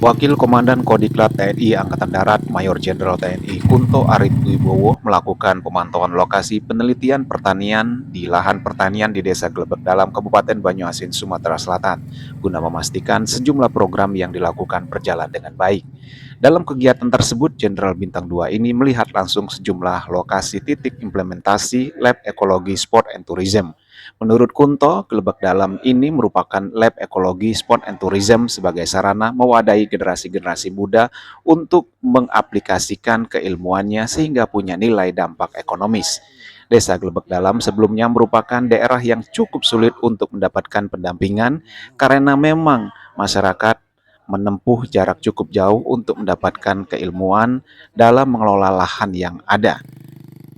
Wakil Komandan Kodiklat TNI Angkatan Darat Mayor Jenderal TNI Kunto Aritwibowo melakukan pemantauan lokasi penelitian pertanian di lahan pertanian di Desa Glebek Dalam, Kabupaten Banyuasin, Sumatera Selatan, guna memastikan sejumlah program yang dilakukan berjalan dengan baik. Dalam kegiatan tersebut, Jenderal Bintang 2 ini melihat langsung sejumlah lokasi titik implementasi Lab Ekologi Sport and Tourism. Menurut Kunto, Glebek Dalam ini merupakan lab ekologi sport and tourism sebagai sarana mewadahi generasi-generasi muda untuk mengaplikasikan keilmuannya sehingga punya nilai dampak ekonomis. Desa Glebek Dalam sebelumnya merupakan daerah yang cukup sulit untuk mendapatkan pendampingan karena memang masyarakat menempuh jarak cukup jauh untuk mendapatkan keilmuan dalam mengelola lahan yang ada.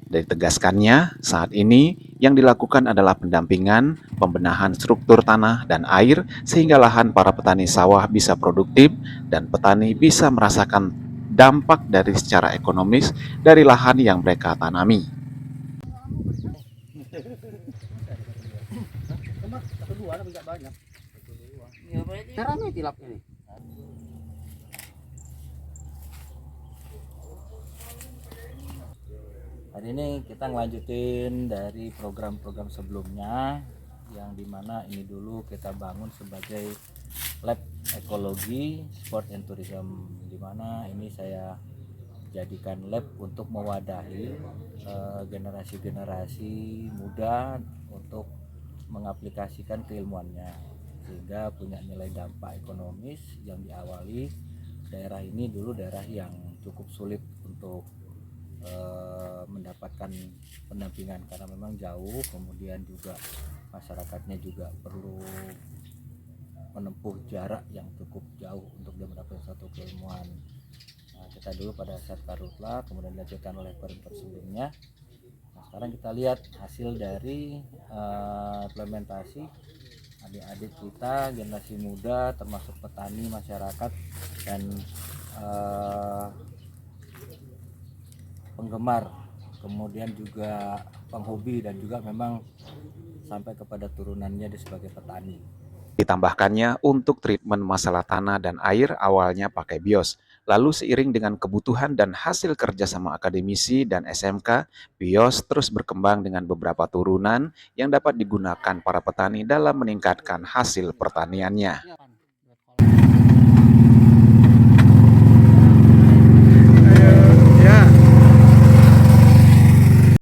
Ditegaskannya, saat ini yang dilakukan adalah pendampingan, pembenahan struktur tanah dan air sehingga lahan para petani sawah bisa produktif dan petani bisa merasakan dampak dari secara ekonomis dari lahan yang mereka tanami. Hari ini kita ngelanjutin dari program-program sebelumnya yang dimana ini dulu kita bangun sebagai lab ekologi sport and tourism, dimana ini saya jadikan lab untuk mewadahi generasi-generasi muda untuk mengaplikasikan keilmuannya sehingga punya nilai dampak ekonomis yang diawali. Daerah ini dulu daerah yang cukup sulit untuk mendapatkan pendampingan karena memang jauh, kemudian juga masyarakatnya juga perlu menempuh jarak yang cukup jauh untuk dia mendapatkan suatu keilmuan. Nah, kita dulu pada saat karhutla, kemudian dilanjutkan oleh per sebelumnya. Nah, sekarang kita lihat hasil dari implementasi adik-adik kita, generasi muda, termasuk petani, masyarakat, dan penggemar, kemudian juga penghobi, dan juga memang sampai kepada turunannya dia sebagai petani. Ditambahkannya untuk treatment masalah tanah dan air awalnya pakai bios. Lalu seiring dengan kebutuhan dan hasil kerjasama akademisi dan SMK, bios terus berkembang dengan beberapa turunan yang dapat digunakan para petani dalam meningkatkan hasil pertaniannya.